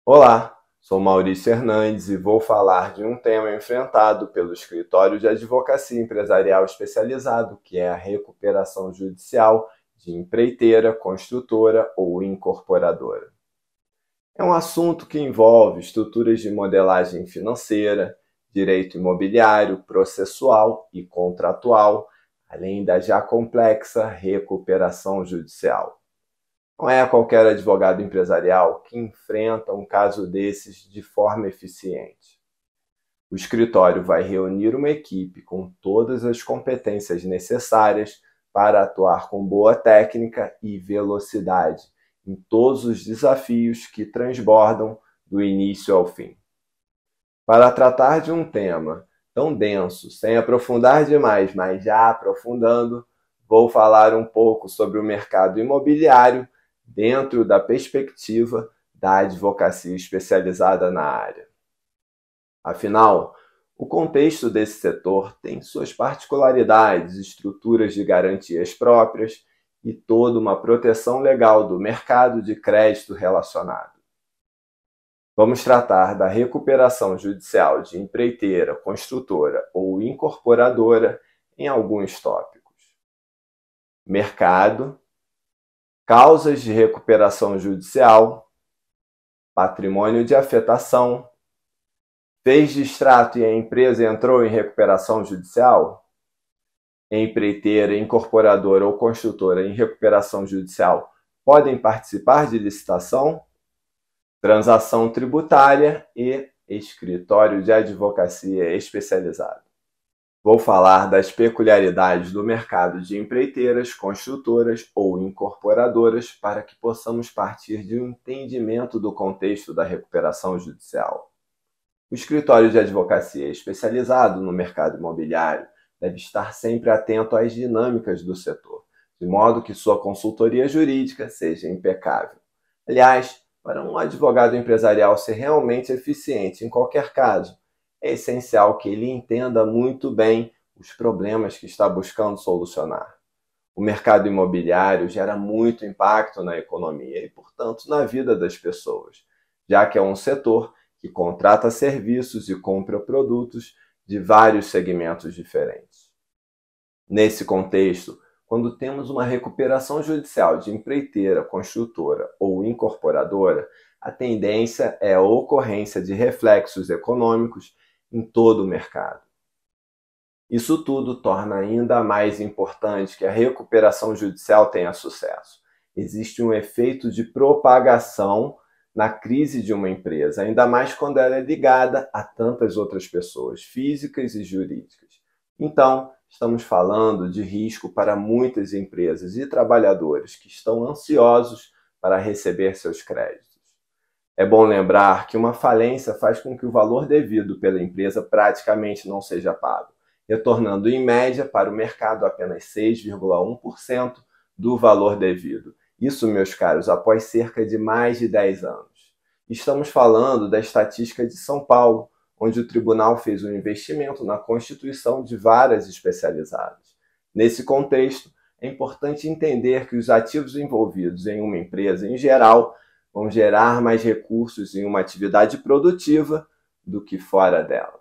Olá, sou Maurício Hernandes e vou falar de um tema enfrentado pelo escritório de advocacia empresarial especializado, que é a recuperação judicial de empreiteira, construtora ou incorporadora. É um assunto que envolve estruturas de modelagem financeira, direito imobiliário, processual e contratual, além da já complexa recuperação judicial. Não é qualquer advogado empresarial que enfrenta um caso desses de forma eficiente. O escritório vai reunir uma equipe com todas as competências necessárias para atuar com boa técnica e velocidade em todos os desafios que transbordam do início ao fim. Para tratar de um tema tão denso, sem aprofundar demais, mas já aprofundando, vou falar um pouco sobre o mercado imobiliário dentro da perspectiva da advocacia especializada na área. Afinal, o contexto desse setor tem suas particularidades, estruturas de garantias próprias e toda uma proteção legal do mercado de crédito relacionado. Vamos tratar da recuperação judicial de empreiteira, construtora ou incorporadora em alguns tópicos. Mercado, causas de recuperação judicial, patrimônio de afetação, fez distrato e a empresa entrou em recuperação judicial? Empreiteira, incorporadora ou construtora em recuperação judicial podem participar de licitação? Transação tributária e escritório de advocacia especializado. Vou falar das peculiaridades do mercado de empreiteiras, construtoras ou incorporadoras para que possamos partir de um entendimento do contexto da recuperação judicial. O escritório de advocacia especializado no mercado imobiliário deve estar sempre atento às dinâmicas do setor, de modo que sua consultoria jurídica seja impecável. Aliás, para um advogado empresarial ser realmente eficiente em qualquer caso, é essencial que ele entenda muito bem os problemas que está buscando solucionar. O mercado imobiliário gera muito impacto na economia e, portanto, na vida das pessoas, já que é um setor que contrata serviços e compra produtos de vários segmentos diferentes. Nesse contexto, quando temos uma recuperação judicial de empreiteira, construtora ou incorporadora, a tendência é a ocorrência de reflexos econômicos em todo o mercado. Isso tudo torna ainda mais importante que a recuperação judicial tenha sucesso. Existe um efeito de propagação na crise de uma empresa, ainda mais quando ela é ligada a tantas outras pessoas, físicas e jurídicas. Então, estamos falando de risco para muitas empresas e trabalhadores que estão ansiosos para receber seus créditos. É bom lembrar que uma falência faz com que o valor devido pela empresa praticamente não seja pago, retornando em média para o mercado apenas 6,1% do valor devido. Isso, meus caros, após cerca de mais de 10 anos. Estamos falando da estatística de São Paulo, onde o tribunal fez um investimento na constituição de varas especializadas. Nesse contexto, é importante entender que os ativos envolvidos em uma empresa, em geral, vão gerar mais recursos em uma atividade produtiva do que fora dela.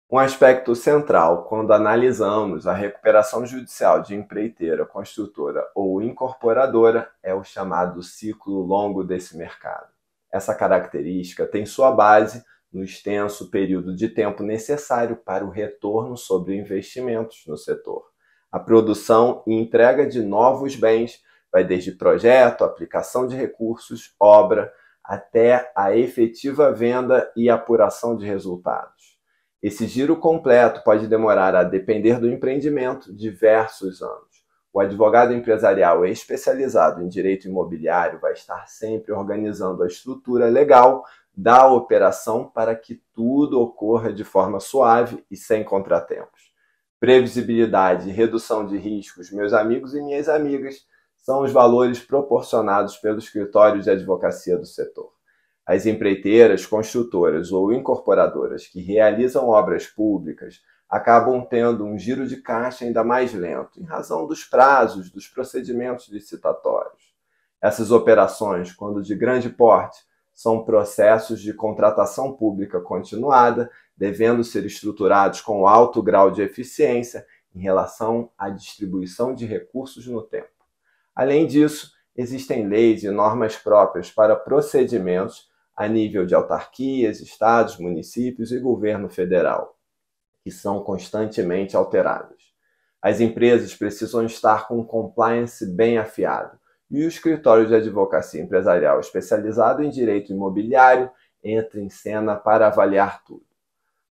Um aspecto central quando analisamos a recuperação judicial de empreiteira, construtora ou incorporadora é o chamado ciclo longo desse mercado. Essa característica tem sua base no extenso período de tempo necessário para o retorno sobre investimentos no setor. A produção e entrega de novos bens vai desde projeto, aplicação de recursos, obra, até a efetiva venda e apuração de resultados. Esse giro completo pode demorar, a depender do empreendimento, diversos anos. O advogado empresarial especializado em direito imobiliário vai estar sempre organizando a estrutura legal da operação para que tudo ocorra de forma suave e sem contratempos. Previsibilidade e redução de riscos, meus amigos e minhas amigas, são os valores proporcionados pelo escritório de advocacia do setor. As empreiteiras, construtoras ou incorporadoras que realizam obras públicas acabam tendo um giro de caixa ainda mais lento, em razão dos prazos dos procedimentos licitatórios. Essas operações, quando de grande porte, são processos de contratação pública continuada, devendo ser estruturados com alto grau de eficiência em relação à distribuição de recursos no tempo. Além disso, existem leis e normas próprias para procedimentos a nível de autarquias, estados, municípios e governo federal, que são constantemente alteradas. As empresas precisam estar com um compliance bem afiado, e o escritório de advocacia empresarial especializado em direito imobiliário entra em cena para avaliar tudo.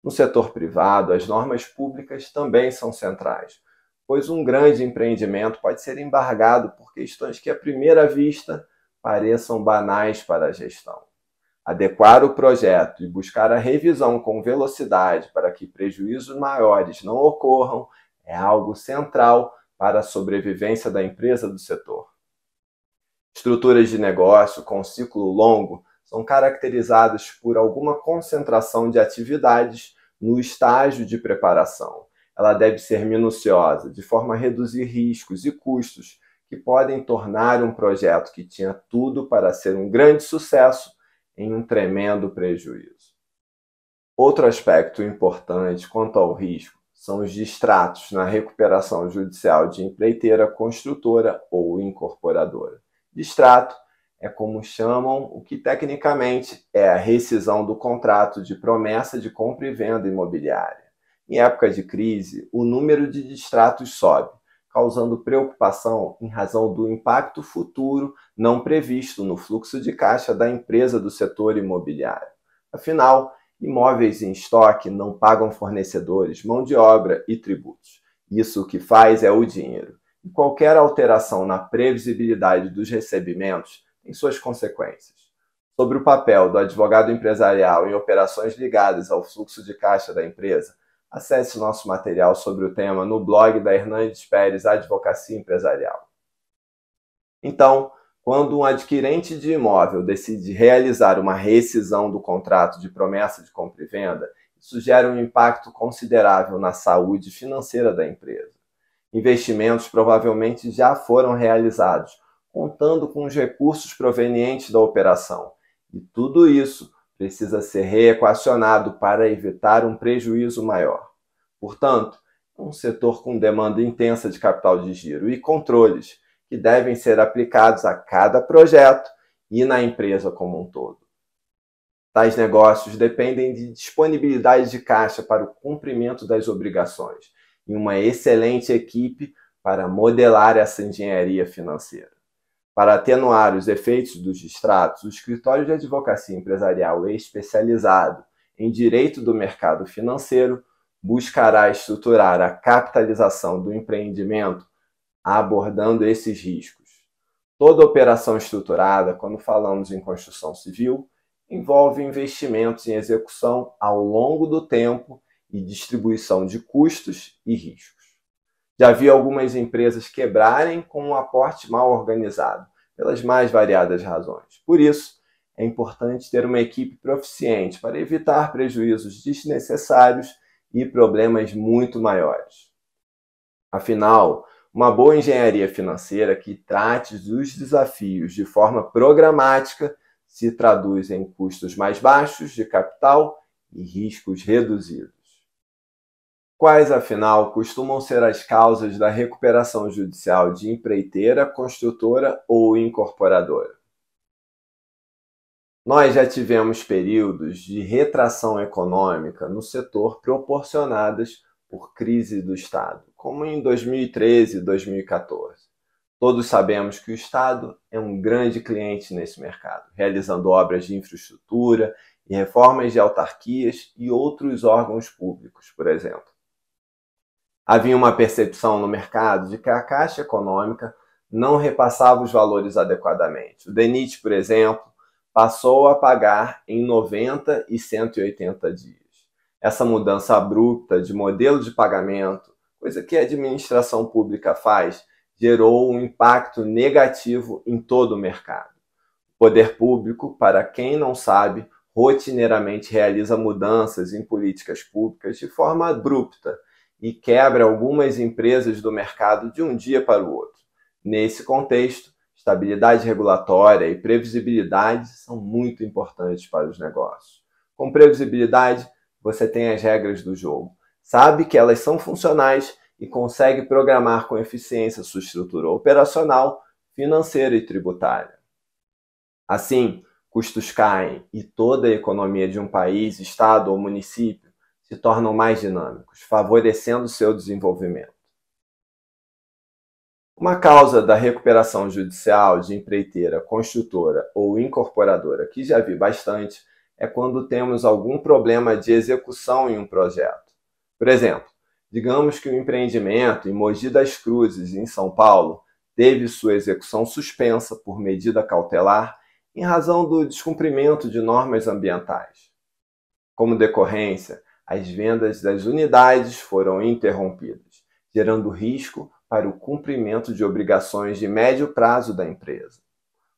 No setor privado, as normas públicas também são centrais, pois um grande empreendimento pode ser embargado por questões que, à primeira vista, pareçam banais para a gestão. Adequar o projeto e buscar a revisão com velocidade para que prejuízos maiores não ocorram é algo central para a sobrevivência da empresa do setor. Estruturas de negócio com ciclo longo são caracterizadas por alguma concentração de atividades no estágio de preparação. Ela deve ser minuciosa, de forma a reduzir riscos e custos que podem tornar um projeto que tinha tudo para ser um grande sucesso em um tremendo prejuízo. Outro aspecto importante quanto ao risco são os distratos na recuperação judicial de empreiteira construtora ou incorporadora. Distrato é como chamam o que tecnicamente é a rescisão do contrato de promessa de compra e venda imobiliária. Em época de crise, o número de distratos sobe, causando preocupação em razão do impacto futuro não previsto no fluxo de caixa da empresa do setor imobiliário. Afinal, imóveis em estoque não pagam fornecedores, mão de obra e tributos. Isso o que faz é o dinheiro. E qualquer alteração na previsibilidade dos recebimentos tem suas consequências. Sobre o papel do advogado empresarial em operações ligadas ao fluxo de caixa da empresa, acesse nosso material sobre o tema no blog da Hernandes Pérez Advocacia Empresarial. Então, quando um adquirente de imóvel decide realizar uma rescisão do contrato de promessa de compra e venda, isso gera um impacto considerável na saúde financeira da empresa. Investimentos provavelmente já foram realizados, contando com os recursos provenientes da operação. E tudo isso precisa ser reequacionado para evitar um prejuízo maior. Portanto, é um setor com demanda intensa de capital de giro e controles que devem ser aplicados a cada projeto e na empresa como um todo. Tais negócios dependem de disponibilidade de caixa para o cumprimento das obrigações e uma excelente equipe para modelar essa engenharia financeira. Para atenuar os efeitos dos distratos, o escritório de advocacia empresarial especializado em direito do mercado financeiro buscará estruturar a capitalização do empreendimento abordando esses riscos. Toda operação estruturada, quando falamos em construção civil, envolve investimentos em execução ao longo do tempo e distribuição de custos e riscos. Já vi algumas empresas quebrarem com um aporte mal organizado, pelas mais variadas razões. Por isso, é importante ter uma equipe proficiente para evitar prejuízos desnecessários e problemas muito maiores. Afinal, uma boa engenharia financeira que trate dos desafios de forma programática se traduz em custos mais baixos de capital e riscos reduzidos. Quais, afinal, costumam ser as causas da recuperação judicial de empreiteira, construtora ou incorporadora? Nós já tivemos períodos de retração econômica no setor proporcionadas por crise do Estado, como em 2013 e 2014. Todos sabemos que o Estado é um grande cliente nesse mercado, realizando obras de infraestrutura e reformas de autarquias e outros órgãos públicos, por exemplo. Havia uma percepção no mercado de que a Caixa Econômica não repassava os valores adequadamente. O DENIT, por exemplo, passou a pagar em 90 e 180 dias. Essa mudança abrupta de modelo de pagamento, coisa que a administração pública faz, gerou um impacto negativo em todo o mercado. O poder público, para quem não sabe, rotineiramente realiza mudanças em políticas públicas de forma abrupta e quebra algumas empresas do mercado de um dia para o outro. Nesse contexto, Estabilidade regulatória e previsibilidade são muito importantes para os negócios. Com previsibilidade, você tem as regras do jogo, sabe que elas são funcionais e consegue programar com eficiência sua estrutura operacional, financeira e tributária. Assim, custos caem e toda a economia de um país, estado ou município se tornam mais dinâmicos, favorecendo seu desenvolvimento. Uma causa da recuperação judicial de empreiteira, construtora ou incorporadora, que já vi bastante, é quando temos algum problema de execução em um projeto. Por exemplo, digamos que o empreendimento em Mogi das Cruzes, em São Paulo, teve sua execução suspensa por medida cautelar em razão do descumprimento de normas ambientais. Como decorrência, as vendas das unidades foram interrompidas, gerando risco para o cumprimento de obrigações de médio prazo da empresa.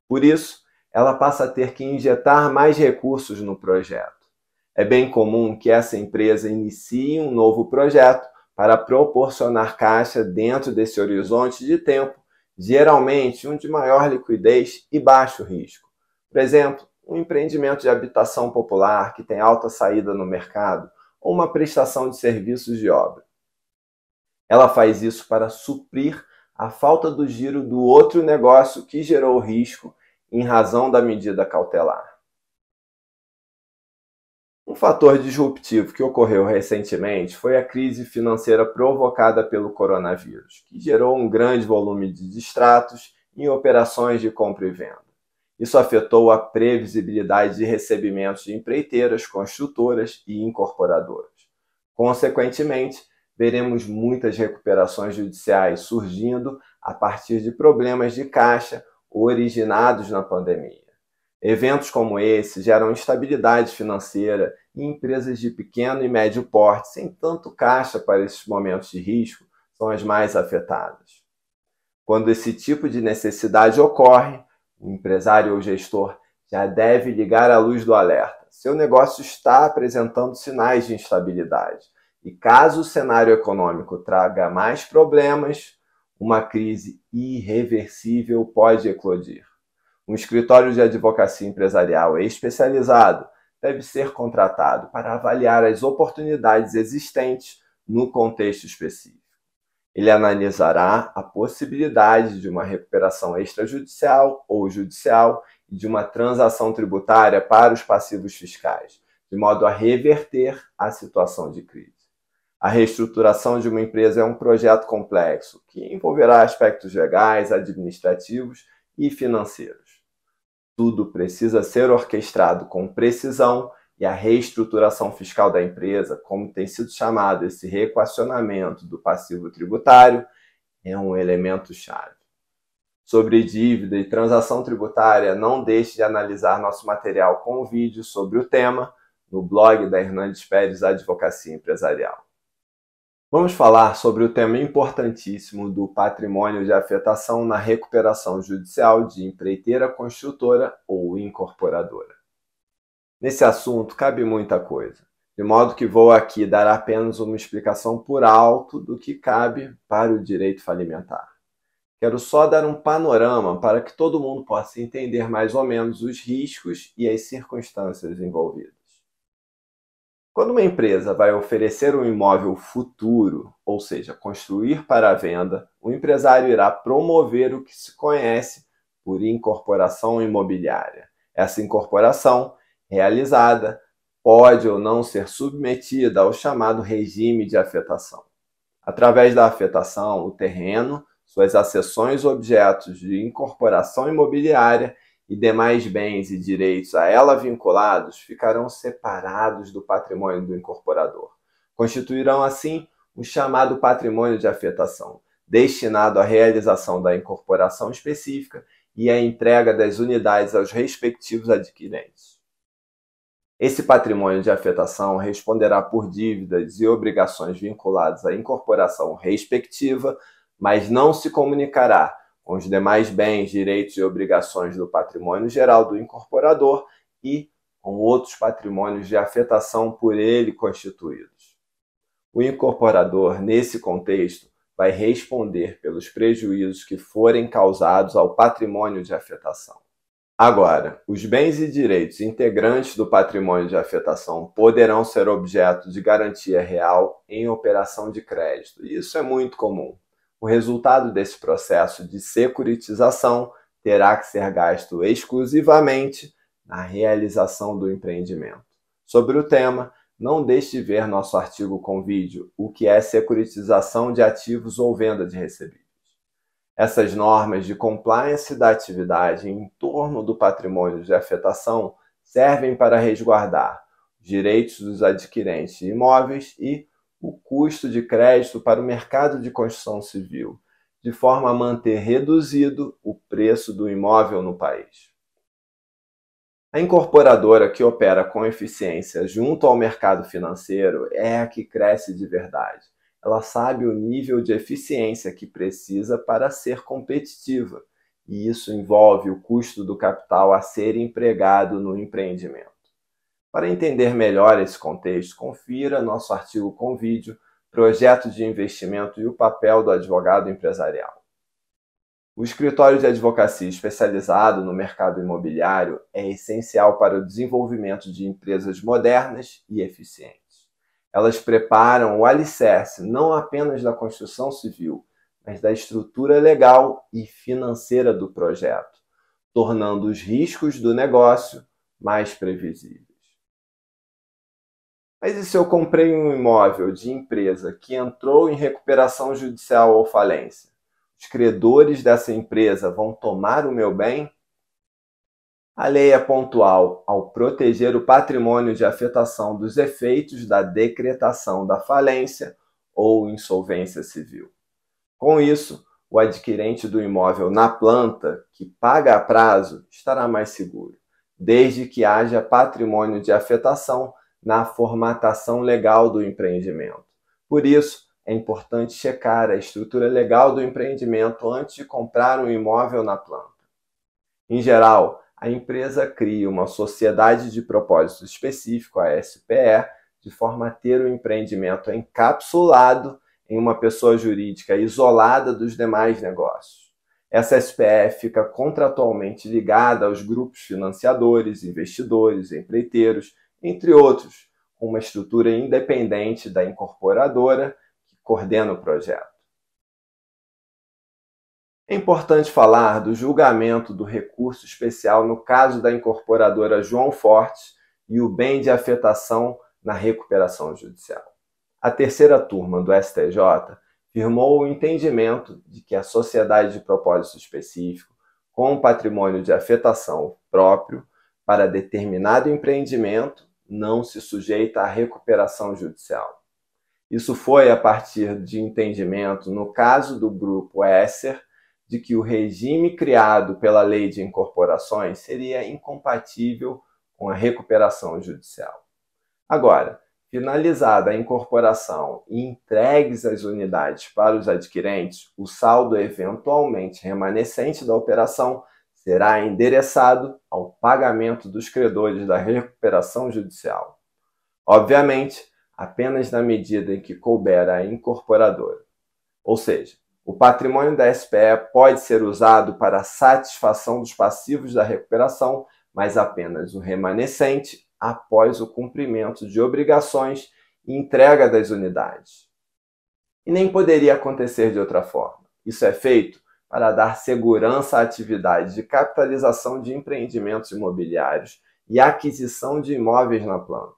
Por isso, ela passa a ter que injetar mais recursos no projeto. É bem comum que essa empresa inicie um novo projeto para proporcionar caixa dentro desse horizonte de tempo, geralmente um de maior liquidez e baixo risco. Por exemplo, um empreendimento de habitação popular que tem alta saída no mercado ou uma prestação de serviços de obra. Ela faz isso para suprir a falta do giro do outro negócio que gerou risco em razão da medida cautelar. Um fator disruptivo que ocorreu recentemente foi a crise financeira provocada pelo coronavírus, que gerou um grande volume de distratos em operações de compra e venda. Isso afetou a previsibilidade de recebimentos de empreiteiras, construtoras e incorporadoras. Consequentemente, veremos muitas recuperações judiciais surgindo a partir de problemas de caixa originados na pandemia. Eventos como esse geram instabilidade financeira e empresas de pequeno e médio porte, sem tanto caixa para esses momentos de risco, são as mais afetadas. Quando esse tipo de necessidade ocorre, o empresário ou gestor já deve ligar a luz do alerta. Seu negócio está apresentando sinais de instabilidade. E caso o cenário econômico traga mais problemas, uma crise irreversível pode eclodir. Um escritório de advocacia empresarial especializado deve ser contratado para avaliar as oportunidades existentes no contexto específico. Ele analisará a possibilidade de uma recuperação extrajudicial ou judicial e de uma transação tributária para os passivos fiscais, de modo a reverter a situação de crise. A reestruturação de uma empresa é um projeto complexo, que envolverá aspectos legais, administrativos e financeiros. Tudo precisa ser orquestrado com precisão e a reestruturação fiscal da empresa, como tem sido chamado esse reequacionamento do passivo tributário, é um elemento-chave. Sobre dívida e transação tributária, não deixe de analisar nosso material com vídeo sobre o tema no blog da Hernandes Pérez Advocacia Empresarial. Vamos falar sobre o tema importantíssimo do patrimônio de afetação na recuperação judicial de empreiteira, construtora ou incorporadora. Nesse assunto cabe muita coisa, de modo que vou aqui dar apenas uma explicação por alto do que cabe para o direito falimentar. Quero só dar um panorama para que todo mundo possa entender mais ou menos os riscos e as circunstâncias envolvidas. Quando uma empresa vai oferecer um imóvel futuro, ou seja, construir para a venda, o empresário irá promover o que se conhece por incorporação imobiliária. Essa incorporação realizada pode ou não ser submetida ao chamado regime de afetação. Através da afetação, o terreno, suas acessões objetos de incorporação imobiliária e demais bens e direitos a ela vinculados ficarão separados do patrimônio do incorporador. Constituirão, assim, o chamado patrimônio de afetação, destinado à realização da incorporação específica e à entrega das unidades aos respectivos adquirentes. Esse patrimônio de afetação responderá por dívidas e obrigações vinculadas à incorporação respectiva, mas não se comunicará com os demais bens, direitos e obrigações do patrimônio geral do incorporador e com outros patrimônios de afetação por ele constituídos. O incorporador, nesse contexto, vai responder pelos prejuízos que forem causados ao patrimônio de afetação. Agora, os bens e direitos integrantes do patrimônio de afetação poderão ser objeto de garantia real em operação de crédito. E isso é muito comum. O resultado desse processo de securitização terá que ser gasto exclusivamente na realização do empreendimento. Sobre o tema, não deixe de ver nosso artigo com vídeo, o que é securitização de ativos ou venda de recebíveis. Essas normas de compliance da atividade em torno do patrimônio de afetação servem para resguardar os direitos dos adquirentes de imóveis e o custo de crédito para o mercado de construção civil, de forma a manter reduzido o preço do imóvel no país. A incorporadora que opera com eficiência junto ao mercado financeiro é a que cresce de verdade. Ela sabe o nível de eficiência que precisa para ser competitiva, e isso envolve o custo do capital a ser empregado no empreendimento. Para entender melhor esse contexto, confira nosso artigo com vídeo, Projeto de Investimento e o Papel do Advogado Empresarial. O escritório de advocacia especializado no mercado imobiliário é essencial para o desenvolvimento de empresas modernas e eficientes. Elas preparam o alicerce não apenas da construção civil, mas da estrutura legal e financeira do projeto, tornando os riscos do negócio mais previsíveis. Mas e se eu comprei um imóvel de empresa que entrou em recuperação judicial ou falência? Os credores dessa empresa vão tomar o meu bem? A lei é pontual ao proteger o patrimônio de afetação dos efeitos da decretação da falência ou insolvência civil. Com isso, o adquirente do imóvel na planta, que paga a prazo, estará mais seguro, desde que haja patrimônio de afetação na formatação legal do empreendimento. Por isso, é importante checar a estrutura legal do empreendimento antes de comprar um imóvel na planta. Em geral, a empresa cria uma sociedade de propósito específico, a SPE, de forma a ter o empreendimento encapsulado em uma pessoa jurídica isolada dos demais negócios. Essa SPE fica contratualmente ligada aos grupos financiadores, investidores, empreiteiros, entre outros, com uma estrutura independente da incorporadora que coordena o projeto. É importante falar do julgamento do recurso especial no caso da incorporadora João Fortes e o bem de afetação na recuperação judicial. A terceira turma do STJ firmou o entendimento de que a sociedade de propósito específico, com patrimônio de afetação próprio para determinado empreendimento, não se sujeita à recuperação judicial. Isso foi a partir de entendimento no caso do Grupo Esser, de que o regime criado pela Lei de Incorporações seria incompatível com a recuperação judicial. Agora, finalizada a incorporação e entregues as unidades para os adquirentes, o saldo eventualmente remanescente da operação será endereçado ao pagamento dos credores da recuperação judicial. Obviamente, apenas na medida em que couber à incorporadora. Ou seja, o patrimônio da SPE pode ser usado para a satisfação dos passivos da recuperação, mas apenas o remanescente após o cumprimento de obrigações e entrega das unidades. E nem poderia acontecer de outra forma. Isso é feito para dar segurança à atividade de capitalização de empreendimentos imobiliários e aquisição de imóveis na planta.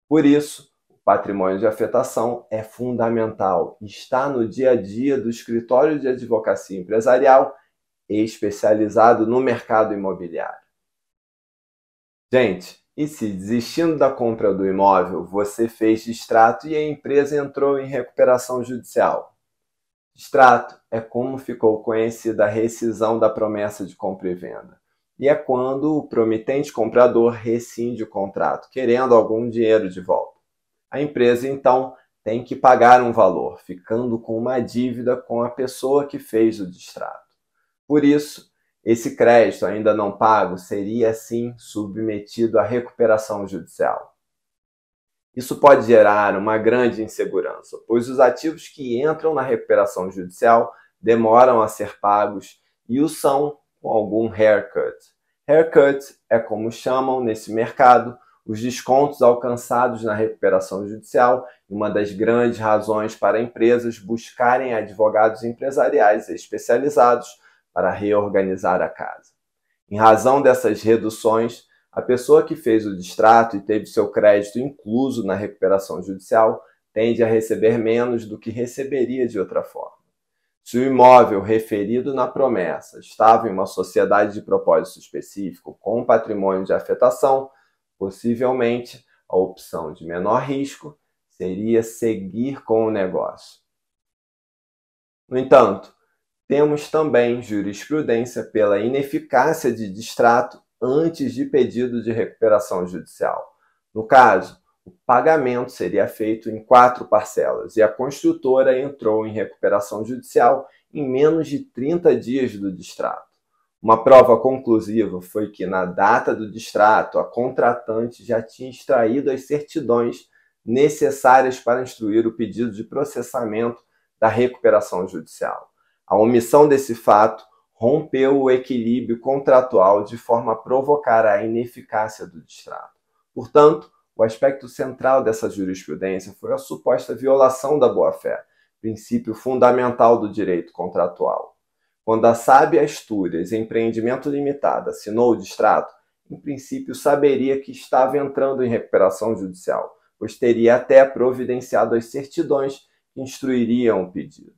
Por isso, patrimônio de afetação é fundamental e está no dia a dia do escritório de advocacia empresarial especializado no mercado imobiliário. Gente, e se desistindo da compra do imóvel, você fez distrato e a empresa entrou em recuperação judicial? Distrato é como ficou conhecida a rescisão da promessa de compra e venda. E é quando o promitente comprador rescinde o contrato, querendo algum dinheiro de volta. A empresa, então, tem que pagar um valor, ficando com uma dívida com a pessoa que fez o distrato. Por isso, esse crédito ainda não pago seria, assim, submetido à recuperação judicial. Isso pode gerar uma grande insegurança, pois os ativos que entram na recuperação judicial demoram a ser pagos e o são com algum haircut. Haircut é como chamam nesse mercado os descontos alcançados na recuperação judicial, uma das grandes razões para empresas buscarem advogados empresariais especializados para reorganizar a casa. Em razão dessas reduções, a pessoa que fez o distrato e teve seu crédito incluso na recuperação judicial tende a receber menos do que receberia de outra forma. Se o imóvel referido na promessa estava em uma sociedade de propósito específico com patrimônio de afetação, possivelmente a opção de menor risco seria seguir com o negócio. No entanto, temos também jurisprudência pela ineficácia de distrato antes de pedido de recuperação judicial. No caso, o pagamento seria feito em 4 parcelas e a construtora entrou em recuperação judicial em menos de 30 dias do distrato. Uma prova conclusiva foi que, na data do distrato, a contratante já tinha extraído as certidões necessárias para instruir o pedido de processamento da recuperação judicial. A omissão desse fato rompeu o equilíbrio contratual de forma a provocar a ineficácia do distrato. Portanto, o aspecto central dessa jurisprudência foi a suposta violação da boa-fé, princípio fundamental do direito contratual. Quando a sábia Astúrias, empreendimento limitado, assinou o distrato, em princípio saberia que estava entrando em recuperação judicial, pois teria até providenciado as certidões que instruiriam o pedido.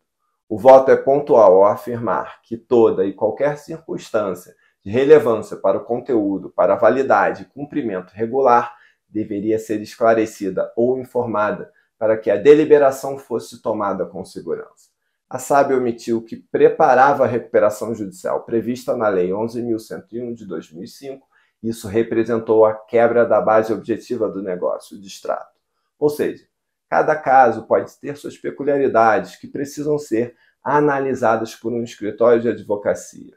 O voto é pontual ao afirmar que toda e qualquer circunstância de relevância para o conteúdo, para a validade e cumprimento regular deveria ser esclarecida ou informada para que a deliberação fosse tomada com segurança. A sábia omitiu que preparava a recuperação judicial prevista na Lei 11.101 de 2005. Isso representou a quebra da base objetiva do negócio, o distrato. Ou seja, cada caso pode ter suas peculiaridades que precisam ser analisadas por um escritório de advocacia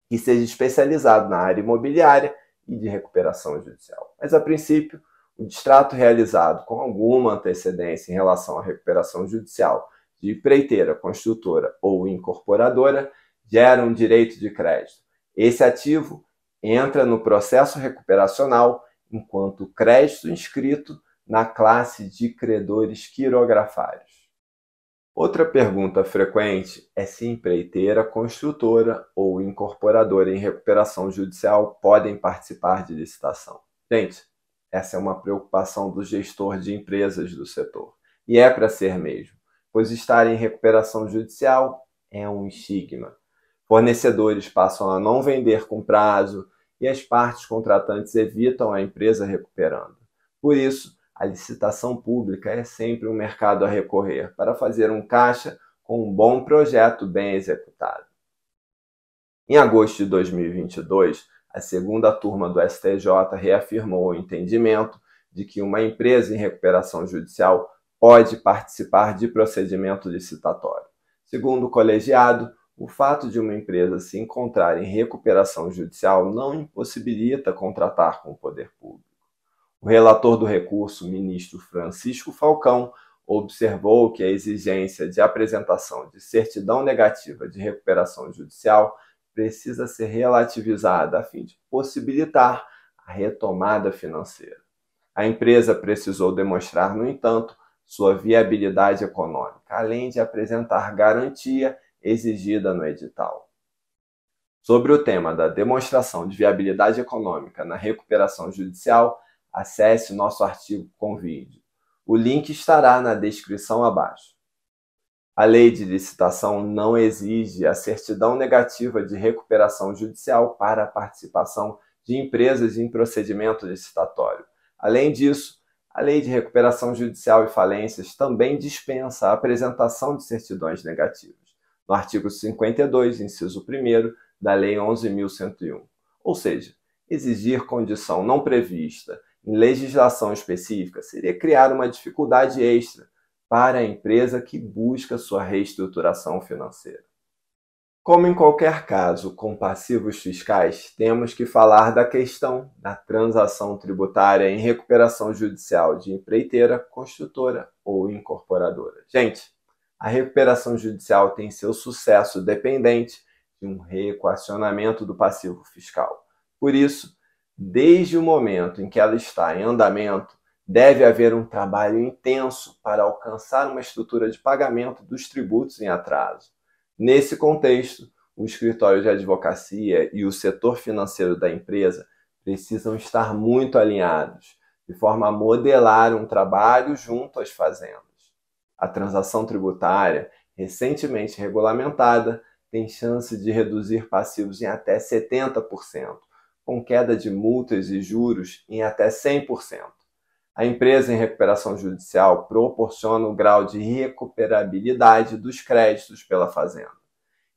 que seja especializado na área imobiliária e de recuperação judicial. Mas, a princípio, o distrato realizado com alguma antecedência em relação à recuperação judicial de empreiteira, construtora ou incorporadora gera um direito de crédito. Esse ativo entra no processo recuperacional enquanto crédito inscrito na classe de credores quirografários. Outra pergunta frequente é se empreiteira, construtora ou incorporadora em recuperação judicial podem participar de licitação. Gente, essa é uma preocupação do gestor de empresas do setor. E é para ser mesmo, pois estar em recuperação judicial é um estigma. Fornecedores passam a não vender com prazo e as partes contratantes evitam a empresa recuperando. Por isso, a licitação pública é sempre um mercado a recorrer para fazer um caixa com um bom projeto bem executado. Em agosto de 2022, a segunda turma do STJ reafirmou o entendimento de que uma empresa em recuperação judicial pode participar de procedimento licitatório. Segundo o colegiado, o fato de uma empresa se encontrar em recuperação judicial não impossibilita contratar com o poder público. O relator do recurso, ministro Francisco Falcão, observou que a exigência de apresentação de certidão negativa de recuperação judicial precisa ser relativizada a fim de possibilitar a retomada financeira. A empresa precisou demonstrar, no entanto, sua viabilidade econômica, além de apresentar garantia exigida no edital. Sobre o tema da demonstração de viabilidade econômica na recuperação judicial, acesse nosso artigo com vídeo. O link estará na descrição abaixo. A lei de licitação não exige a certidão negativa de recuperação judicial para a participação de empresas em procedimento licitatório. Além disso, a lei de recuperação judicial e falências também dispensa a apresentação de certidões negativas, no artigo 52, inciso 1º, da Lei 11.101. Ou seja, exigir condição não prevista em legislação específica seria criar uma dificuldade extra para a empresa que busca sua reestruturação financeira. Como em qualquer caso com passivos fiscais, temos que falar da questão da transação tributária em recuperação judicial de empreiteira, construtora ou incorporadora. Gente, a recuperação judicial tem seu sucesso dependente de um reequacionamento do passivo fiscal. Por isso, desde o momento em que ela está em andamento, deve haver um trabalho intenso para alcançar uma estrutura de pagamento dos tributos em atraso. Nesse contexto, o escritório de advocacia e o setor financeiro da empresa precisam estar muito alinhados, de forma a modelar um trabalho junto às fazendas. A transação tributária, recentemente regulamentada, tem chance de reduzir passivos em até 70%, com queda de multas e juros em até 100%. A empresa em recuperação judicial proporciona o grau de recuperabilidade dos créditos pela fazenda.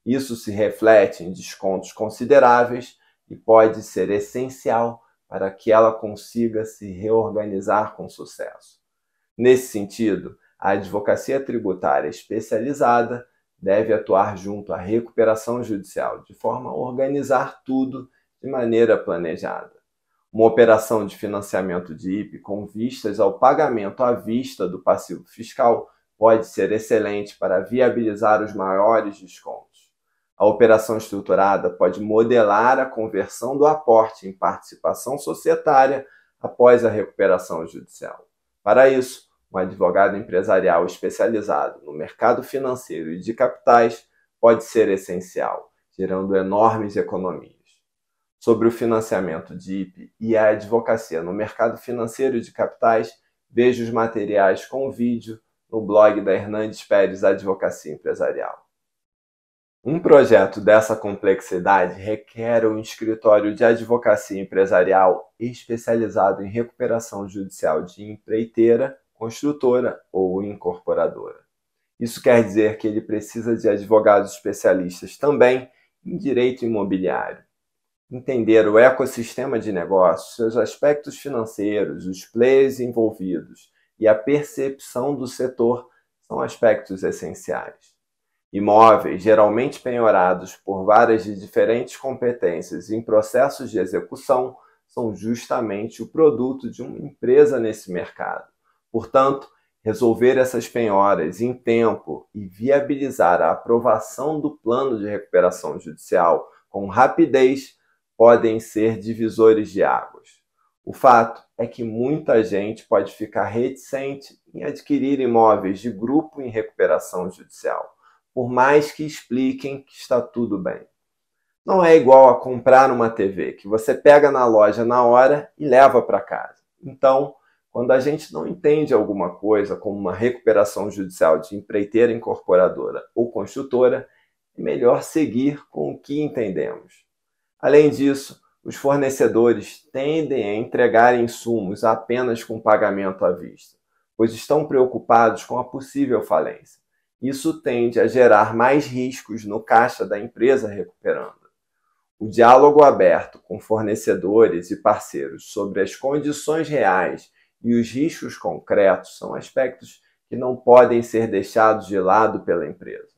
Isso se reflete em descontos consideráveis e pode ser essencial para que ela consiga se reorganizar com sucesso. Nesse sentido, a advocacia tributária especializada deve atuar junto à recuperação judicial, de forma a organizar tudo de maneira planejada. Uma operação de financiamento de IP com vistas ao pagamento à vista do passivo fiscal pode ser excelente para viabilizar os maiores descontos. A operação estruturada pode modelar a conversão do aporte em participação societária após a recuperação judicial. Para isso, um advogado empresarial especializado no mercado financeiro e de capitais pode ser essencial, gerando enormes economias. Sobre o financiamento de IP e a advocacia no mercado financeiro e de capitais, veja os materiais com vídeo no blog da Hernandes Pérez Advocacia Empresarial. Um projeto dessa complexidade requer um escritório de advocacia empresarial especializado em recuperação judicial de empreiteira, construtora ou incorporadora. Isso quer dizer que ele precisa de advogados especialistas também em direito imobiliário. Entender o ecossistema de negócios, seus aspectos financeiros, os players envolvidos e a percepção do setor são aspectos essenciais. Imóveis, geralmente penhorados por varas de diferentes competências em processos de execução, são justamente o produto de uma empresa nesse mercado. Portanto, resolver essas penhoras em tempo e viabilizar a aprovação do plano de recuperação judicial com rapidez podem ser divisores de águas. O fato é que muita gente pode ficar reticente em adquirir imóveis de grupo em recuperação judicial, por mais que expliquem que está tudo bem. Não é igual a comprar uma TV, que você pega na loja na hora e leva para casa. Então, quando a gente não entende alguma coisa, como uma recuperação judicial de empreiteira incorporadora ou construtora, é melhor seguir com o que entendemos. Além disso, os fornecedores tendem a entregar insumos apenas com pagamento à vista, pois estão preocupados com a possível falência. Isso tende a gerar mais riscos no caixa da empresa recuperando. O diálogo aberto com fornecedores e parceiros sobre as condições reais e os riscos concretos são aspectos que não podem ser deixados de lado pela empresa.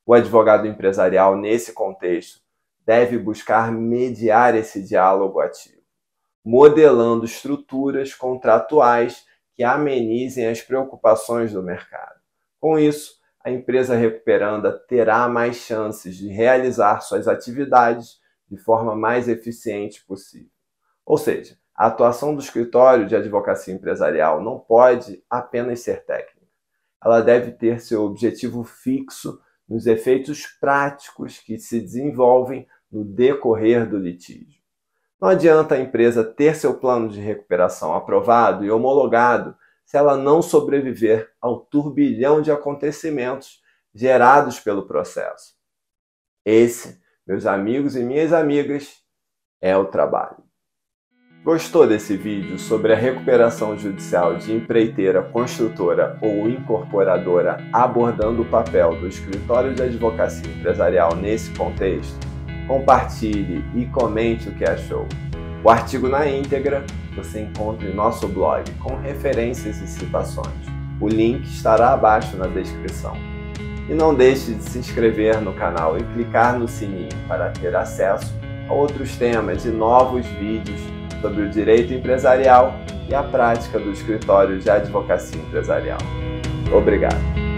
O advogado empresarial, nesse contexto, deve buscar mediar esse diálogo ativo, modelando estruturas contratuais que amenizem as preocupações do mercado. Com isso, a empresa recuperanda terá mais chances de realizar suas atividades de forma mais eficiente possível. Ou seja, a atuação do escritório de advocacia empresarial não pode apenas ser técnica. Ela deve ter seu objetivo fixo nos efeitos práticos que se desenvolvem no decorrer do litígio. Não adianta a empresa ter seu plano de recuperação aprovado e homologado se ela não sobreviver ao turbilhão de acontecimentos gerados pelo processo. Esse, meus amigos e minhas amigas, é o trabalho. Gostou desse vídeo sobre a recuperação judicial de empreiteira, construtora ou incorporadora abordando o papel do escritório de advocacia empresarial nesse contexto? Compartilhe e comente o que achou. O artigo na íntegra você encontra em nosso blog com referências e citações. O link estará abaixo na descrição. E não deixe de se inscrever no canal e clicar no sininho para ter acesso a outros temas e novos vídeos sobre o direito empresarial e a prática do escritório de advocacia empresarial. Obrigado.